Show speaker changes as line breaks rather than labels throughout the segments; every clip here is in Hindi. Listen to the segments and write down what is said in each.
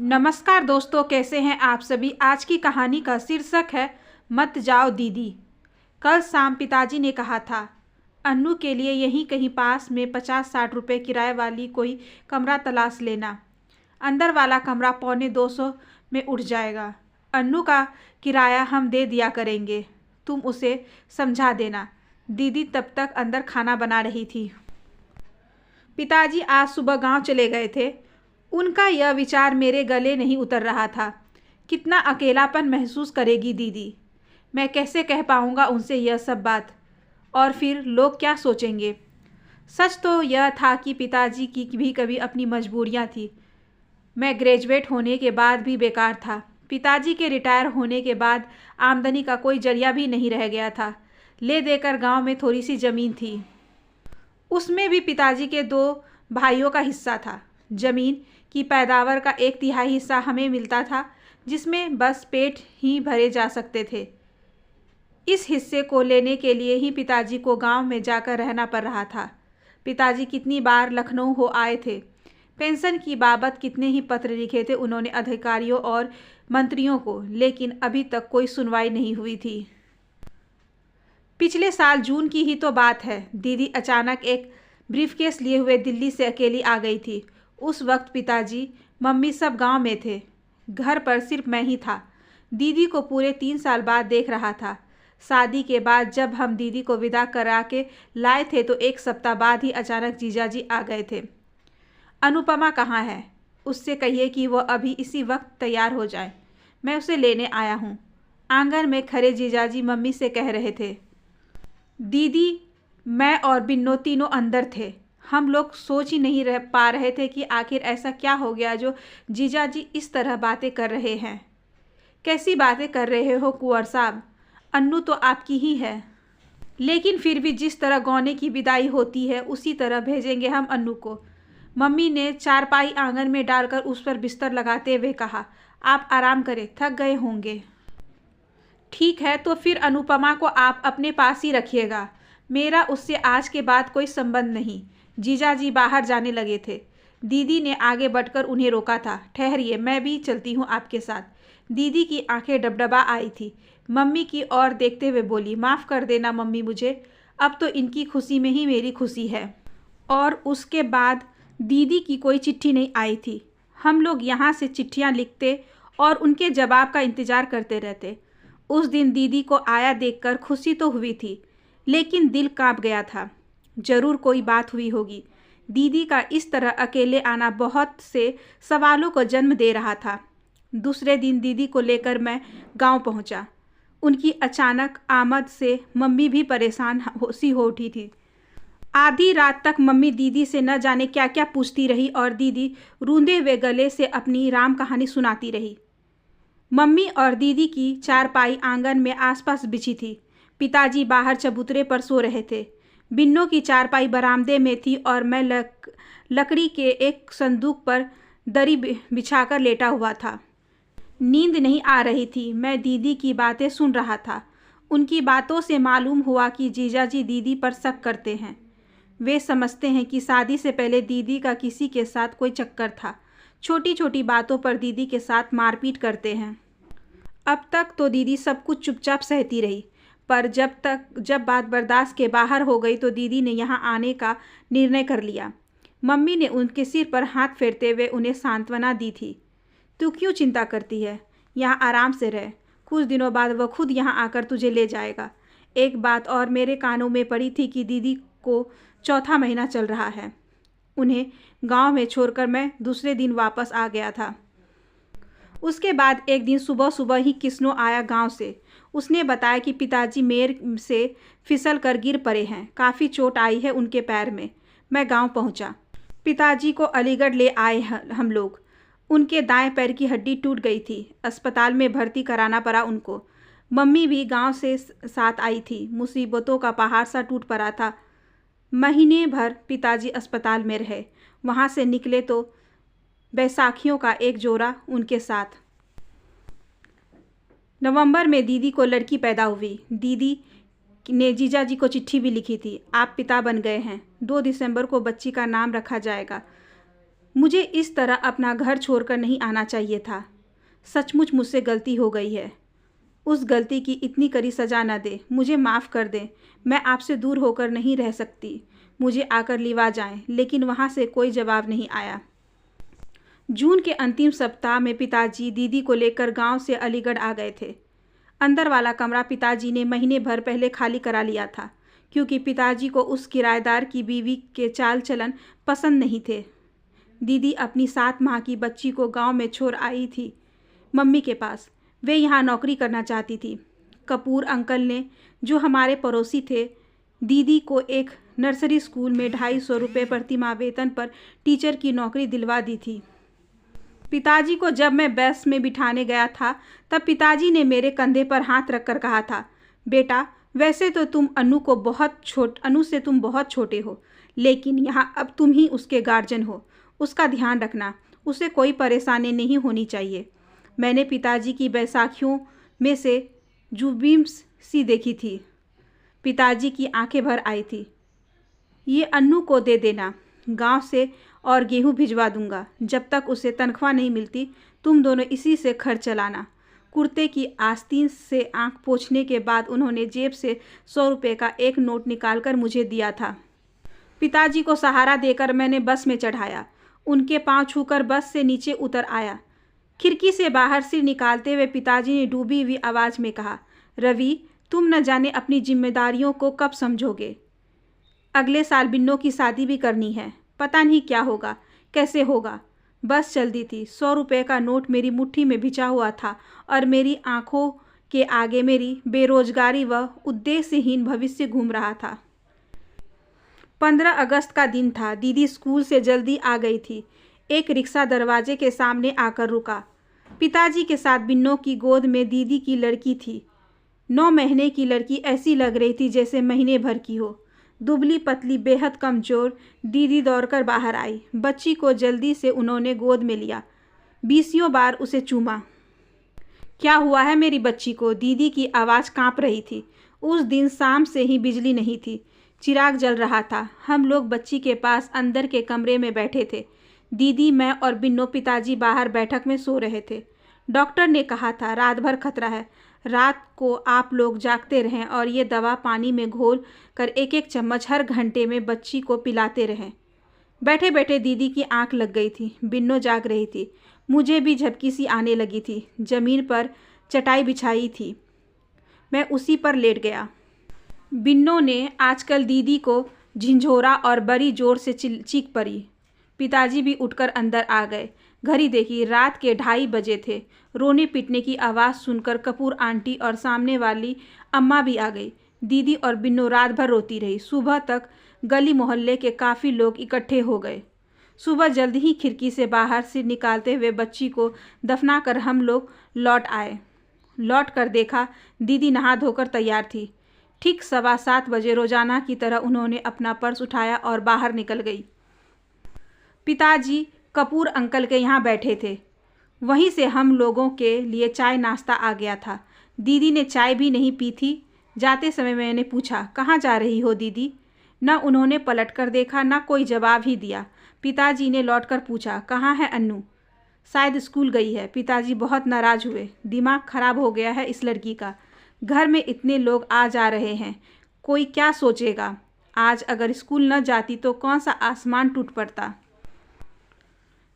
नमस्कार दोस्तों, कैसे हैं आप सभी। आज की कहानी का शीर्षक है मत जाओ दीदी। कल शाम पिताजी ने कहा था अन्नू के लिए यहीं कहीं पास में 50-60 रुपये किराए वाली कोई कमरा तलाश लेना। अंदर वाला कमरा 125 में उठ जाएगा। अन्नू का किराया हम दे दिया करेंगे, तुम उसे समझा देना। दीदी तब तक अंदर खाना बना रही थी। पिताजी आज सुबह गांव चले गए थे। उनका यह विचार मेरे गले नहीं उतर रहा था। कितना अकेलापन महसूस करेगी दीदी। मैं कैसे कह पाऊँगा उनसे यह सब बात, और फिर लोग क्या सोचेंगे। सच तो यह था कि पिताजी की भी कभी अपनी मजबूरियां थी। मैं ग्रेजुएट होने के बाद भी बेकार था। पिताजी के रिटायर होने के बाद आमदनी का कोई जरिया भी नहीं रह गया था। ले देकर गांव में थोड़ी सी ज़मीन थी, उसमें भी पिताजी के 2 भाइयों का हिस्सा था। ज़मीन की पैदावार का 1/3 हिस्सा हमें मिलता था, जिसमें बस पेट ही भरे जा सकते थे। इस हिस्से को लेने के लिए ही पिताजी को गांव में जाकर रहना पड़ रहा था। पिताजी कितनी बार लखनऊ हो आए थे। पेंशन की बाबत कितने ही पत्र लिखे थे उन्होंने अधिकारियों और मंत्रियों को, लेकिन अभी तक कोई सुनवाई नहीं हुई थी। पिछले साल जून की ही तो बात है। दीदी अचानक एक ब्रीफकेस लिए हुए दिल्ली से अकेली आ गई थी। उस वक्त पिताजी, मम्मी सब गांव में थे। घर पर सिर्फ मैं ही था। दीदी को पूरे 3 साल बाद देख रहा था। शादी के बाद जब हम दीदी को विदा करा के लाए थे तो 1 सप्ताह बाद ही अचानक जीजाजी आ गए थे। अनुपमा कहाँ है? उससे कहिए कि वह अभी इसी वक्त तैयार हो जाए, मैं उसे लेने आया हूँ। आंगन में खड़े जीजाजी मम्मी से कह रहे थे। दीदी, मैं और बिन्नो तीनों अंदर थे। हम लोग सोच ही नहीं रह पा रहे थे कि आखिर ऐसा क्या हो गया जो जीजाजी इस तरह बातें कर रहे हैं। कैसी बातें कर रहे हो कुंवर साहब? अन्नू तो आपकी ही है, लेकिन फिर भी जिस तरह गौने की विदाई होती है उसी तरह भेजेंगे हम अन्नू को। मम्मी ने चारपाई आंगन में डालकर उस पर बिस्तर लगाते हुए कहा, आप आराम करें, थक गए होंगे। ठीक है, तो फिर अनुपमा को आप अपने पास ही रखिएगा। मेरा उससे आज के बाद कोई संबंध नहीं। जीजाजी बाहर जाने लगे थे। दीदी ने आगे बढ़कर उन्हें रोका था। ठहरिए, मैं भी चलती हूँ आपके साथ। दीदी की आंखें डबडबा आई थी। मम्मी की ओर देखते हुए बोली, माफ़ कर देना मम्मी मुझे, अब तो इनकी खुशी में ही मेरी खुशी है। और उसके बाद दीदी की कोई चिट्ठी नहीं आई थी। हम लोग यहाँ से चिट्ठियाँ लिखते और उनके जवाब का इंतज़ार करते रहते। उस दिन दीदी को आया देखकर खुशी तो हुई थी, लेकिन दिल कांप गया था। जरूर कोई बात हुई होगी। दीदी का इस तरह अकेले आना बहुत से सवालों को जन्म दे रहा था। दूसरे दिन दीदी को लेकर मैं गांव पहुंचा। उनकी अचानक आमद से मम्मी भी परेशान सी हो उठी थी। आधी रात तक मम्मी दीदी से न जाने क्या क्या पूछती रही और दीदी रूंधे हुए गले से अपनी राम कहानी सुनाती रही। मम्मी और दीदी की चारपाई आंगन में आसपास बिछी थी। पिताजी बाहर चबूतरे पर सो रहे थे। बिन्नों की चारपाई बरामदे में थी और मैं लकड़ी के एक संदूक पर दरी बिछाकर लेटा हुआ था। नींद नहीं आ रही थी। मैं दीदी की बातें सुन रहा था। उनकी बातों से मालूम हुआ कि जीजाजी दीदी पर शक करते हैं। वे समझते हैं कि शादी से पहले दीदी का किसी के साथ कोई चक्कर था। छोटी छोटी बातों पर दीदी के साथ मारपीट करते हैं। अब तक तो दीदी सब कुछ चुपचाप सहती रही, पर जब बात बर्दाश्त के बाहर हो गई तो दीदी ने यहाँ आने का निर्णय कर लिया। मम्मी ने उनके सिर पर हाथ फेरते हुए उन्हें सांत्वना दी थी। तू क्यों चिंता करती है? यहाँ आराम से रह। कुछ दिनों बाद वह खुद यहाँ आकर तुझे ले जाएगा। एक बात और मेरे कानों में पड़ी थी कि दीदी को 4था महीना चल रहा है। उन्हें गांव में छोड़कर मैं दूसरे दिन वापस आ गया था। उसके बाद एक दिन सुबह सुबह ही किस्नो आया गांव से। उसने बताया कि पिताजी मेर से फिसल कर गिर पड़े हैं। काफ़ी चोट आई है उनके पैर में। मैं गांव पहुंचा। पिताजी को अलीगढ़ ले आए हम लोग। उनके दाएं पैर की हड्डी टूट गई थी। अस्पताल में भर्ती कराना पड़ा उनको। मम्मी भी गांव से साथ आई थी। मुसीबतों का पहाड़ सा टूट पड़ा था। महीने भर पिताजी अस्पताल में रहे। वहाँ से निकले तो बैसाखियों का एक जोड़ा उनके साथ। नवंबर में दीदी को लड़की पैदा हुई। दीदी ने जीजाजी को चिट्ठी भी लिखी थी, आप पिता बन गए हैं। 2 दिसंबर को बच्ची का नाम रखा जाएगा। मुझे इस तरह अपना घर छोड़कर नहीं आना चाहिए था। सचमुच मुझसे गलती हो गई है। उस गलती की इतनी कड़ी सज़ा न दे, मुझे माफ़ कर दें। मैं आपसे दूर होकर नहीं रह सकती। मुझे आकर लिवा जाएं। लेकिन वहाँ से कोई जवाब नहीं आया। जून के अंतिम सप्ताह में पिताजी दीदी को लेकर गांव से अलीगढ़ आ गए थे। अंदर वाला कमरा पिताजी ने महीने भर पहले खाली करा लिया था, क्योंकि पिताजी को उस किराएदार की बीवी के चाल चलन पसंद नहीं थे। दीदी अपनी 7 माह की बच्ची को गांव में छोड़ आई थी मम्मी के पास। वे यहाँ नौकरी करना चाहती थी। कपूर अंकल ने, जो हमारे पड़ोसी थे, दीदी को एक नर्सरी स्कूल में 250 रुपये प्रति माह वेतन पर टीचर की नौकरी दिलवा दी थी। पिताजी को जब मैं बस में बिठाने गया था, तब पिताजी ने मेरे कंधे पर हाथ रखकर कहा था, बेटा, वैसे तो तुम अनु से तुम बहुत छोटे हो, लेकिन यहाँ अब तुम ही उसके गार्जियन हो। उसका ध्यान रखना, उसे कोई परेशानी नहीं होनी चाहिए। मैंने पिताजी की बैसाखियों में से जुबिम्स सी देखी थी। पिताजी की आंखें भर आई थी। ये अन्नू को दे देना, गांव से और गेहूं भिजवा दूंगा। जब तक उसे तनख्वाह नहीं मिलती, तुम दोनों इसी से खर्च चलाना। कुर्ते की आस्तीन से आंख पोंछने के बाद उन्होंने जेब से 100 रुपये का एक नोट निकालकर मुझे दिया था। पिताजी को सहारा देकर मैंने बस में चढ़ाया। उनके पांव छूकर बस से नीचे उतर आया। खिड़की से बाहर सिर निकालते हुए पिताजी ने डूबी हुई आवाज़ में कहा, रवि, तुम न जाने अपनी जिम्मेदारियों को कब समझोगे। अगले साल बिन्नों की शादी भी करनी है। पता नहीं क्या होगा, कैसे होगा। बस चल दी थी। 100 रुपये का नोट मेरी मुट्ठी में भिजा हुआ था और मेरी आंखों के आगे मेरी बेरोजगारी व उद्देश्यहीन भविष्य घूम रहा था। 15 अगस्त का दिन था। दीदी स्कूल से जल्दी आ गई थी। एक रिक्शा दरवाजे के सामने आकर रुका। पिताजी के साथ बिन्नों की गोद में दीदी की लड़की थी। 9 महीने की लड़की ऐसी लग रही थी जैसे महीने भर की हो। दुबली पतली, बेहद कमज़ोर। दीदी दौड़कर बाहर आई। बच्ची को जल्दी से उन्होंने गोद में लिया। 20 बार उसे चूमा। क्या हुआ है मेरी बच्ची को? दीदी की आवाज़ कांप रही थी। उस दिन शाम से ही बिजली नहीं थी। चिराग जल रहा था। हम लोग बच्ची के पास अंदर के कमरे में बैठे थे। दीदी, मैं और बिन्नों पिताजी बाहर बैठक में सो रहे थे। डॉक्टर ने कहा था रात भर खतरा है। रात को आप लोग जागते रहें और ये दवा पानी में घोल कर 1-1 चम्मच हर घंटे में बच्ची को पिलाते रहें। बैठे बैठे दीदी की आंख लग गई थी। बिन्नों जाग रही थी। मुझे भी झपकी सी आने लगी थी। ज़मीन पर चटाई बिछाई थी, मैं उसी पर लेट गया। बिन्नों ने आजकल दीदी को झिंझोरा और बड़ी जोर से चीख पड़ी। पिताजी भी उठकर अंदर आ गए। घड़ी देखी, रात के 2:30 बजे थे। रोने पीटने की आवाज़ सुनकर कपूर आंटी और सामने वाली अम्मा भी आ गई। दीदी और बिन्नों रात भर रोती रही। सुबह तक गली मोहल्ले के काफ़ी लोग इकट्ठे हो गए। सुबह जल्द ही खिड़की से बाहर से निकालते हुए बच्ची को दफनाकर हम लोग लौट आए। लौट कर देखा, दीदी नहा धोकर तैयार थी। ठीक 7:15 बजे रोजाना की तरह उन्होंने अपना पर्स उठाया और बाहर निकल गई। पिताजी कपूर अंकल के यहाँ बैठे थे। वहीं से हम लोगों के लिए चाय नाश्ता आ गया था। दीदी ने चाय भी नहीं पी थी। जाते समय मैंने पूछा, कहाँ जा रही हो दीदी? न उन्होंने पलट कर देखा, न कोई जवाब ही दिया। पिताजी ने लौटकर पूछा, कहाँ है अन्नू? शायद स्कूल गई है। पिताजी बहुत नाराज़ हुए। दिमाग खराब हो गया है इस लड़की का। घर में इतने लोग आ जा रहे हैं, कोई क्या सोचेगा। आज अगर स्कूल न जाती तो कौन सा आसमान टूट पड़ता।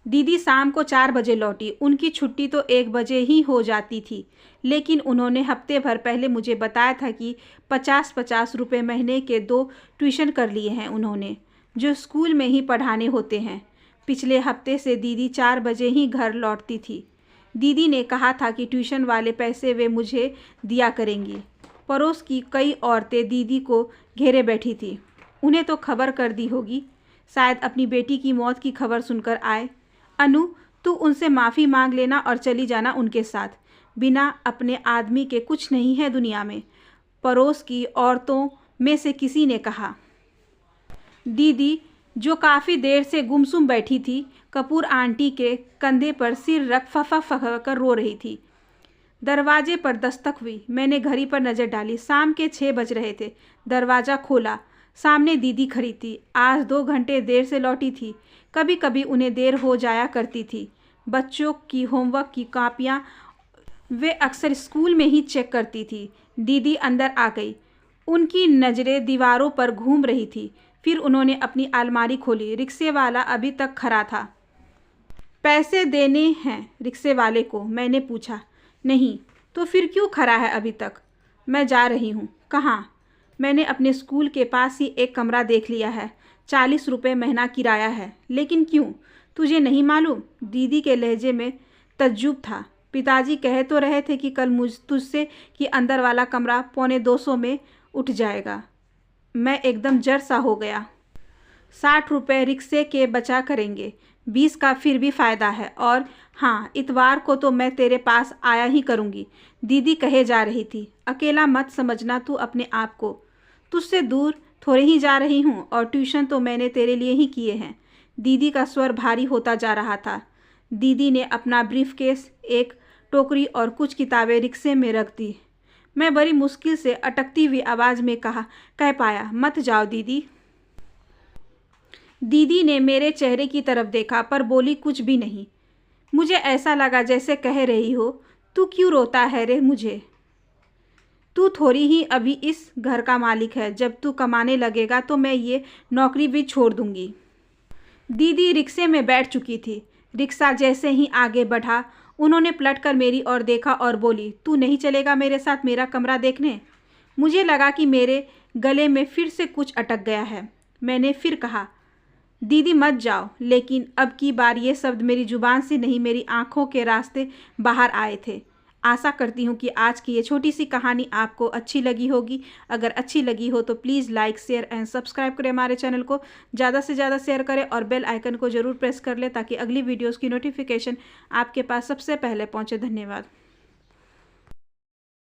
दीदी शाम को 4 बजे लौटी। उनकी छुट्टी तो 1 बजे ही हो जाती थी, लेकिन उन्होंने हफ्ते भर पहले मुझे बताया था कि 50-50 रुपये महीने के 2 ट्यूशन कर लिए हैं उन्होंने, जो स्कूल में ही पढ़ाने होते हैं। पिछले हफ्ते से दीदी 4 बजे ही घर लौटती थी। दीदी ने कहा था कि ट्यूशन वाले पैसे वे मुझे दिया करेंगी। पड़ोस की कई औरतें दीदी को घेरे बैठी थी। उन्हें तो खबर कर दी होगी, शायद अपनी बेटी की मौत की खबर सुनकर आए। अनु, तू उनसे माफ़ी मांग लेना और चली जाना उनके साथ। बिना अपने आदमी के कुछ नहीं है दुनिया में, पड़ोस की औरतों में से किसी ने कहा। दीदी, जो काफ़ी देर से गुमसुम बैठी थी, कपूर आंटी के कंधे पर सिर रख फफा कर रो रही थी। दरवाजे पर दस्तक हुई। मैंने घड़ी पर नज़र डाली। शाम के 6 बज रहे थे। दरवाज़ा खोला। सामने दीदी खड़ी थी। आज 2 घंटे देर से लौटी थी। कभी कभी उन्हें देर हो जाया करती थी। बच्चों की होमवर्क की कॉपियाँ वे अक्सर स्कूल में ही चेक करती थी। दीदी अंदर आ गई। उनकी नज़रें दीवारों पर घूम रही थी। फिर उन्होंने अपनी अलमारी खोली। रिक्शे वाला अभी तक खड़ा था। पैसे देने हैं रिक्शे वाले को? मैंने पूछा। नहीं। तो फिर क्यों खड़ा है अभी तक? मैं जा रही हूँ। कहाँ? मैंने अपने स्कूल के पास ही एक कमरा देख लिया है। 40 रुपये महीना किराया है। लेकिन क्यों? तुझे नहीं मालूम? दीदी के लहजे में तज्जुब था। पिताजी कह तो रहे थे कि कल तुझसे कि अंदर वाला कमरा 250 में उठ जाएगा। मैं एकदम जर सा हो गया। 60 रुपये रिक्शे के बचा करेंगे, 20 का फिर भी फ़ायदा है। और हाँ, इतवार को तो मैं तेरे पास आया ही करूँगी। दीदी कहे जा रही थी। अकेला मत समझना तू अपने आप को। तुझसे दूर थोड़े ही जा रही हूँ और ट्यूशन तो मैंने तेरे लिए ही किए हैं। दीदी का स्वर भारी होता जा रहा था। दीदी ने अपना ब्रीफकेस, एक टोकरी और कुछ किताबें रिक्शे में रख दी। मैं बड़ी मुश्किल से अटकती हुई आवाज़ में कह पाया, मत जाओ दीदी। दीदी ने मेरे चेहरे की तरफ देखा पर बोली कुछ भी नहीं। मुझे ऐसा लगा जैसे कह रही हो, तू क्यों रोता है रे मुझे? तू थोड़ी ही अभी इस घर का मालिक है। जब तू कमाने लगेगा तो मैं ये नौकरी भी छोड़ दूंगी। दीदी रिक्शे में बैठ चुकी थी। रिक्शा जैसे ही आगे बढ़ा, उन्होंने पलटकर मेरी ओर देखा और बोली, तू नहीं चलेगा मेरे साथ मेरा कमरा देखने? मुझे लगा कि मेरे गले में फिर से कुछ अटक गया है। मैंने फिर कहा, दीदी मत जाओ। लेकिन अब की बार ये शब्द मेरी जुबान से नहीं, मेरी आंखों के रास्ते बाहर आए थे। आशा करती हूँ कि आज की ये छोटी सी कहानी आपको अच्छी लगी होगी। अगर अच्छी लगी हो तो please like, share and subscribe करें हमारे चैनल को। ज़्यादा से ज़्यादा शेयर करें और बेल आइकन को ज़रूर प्रेस कर लें ताकि अगली वीडियोज़ की नोटिफिकेशन आपके पास सबसे पहले पहुँचे। धन्यवाद।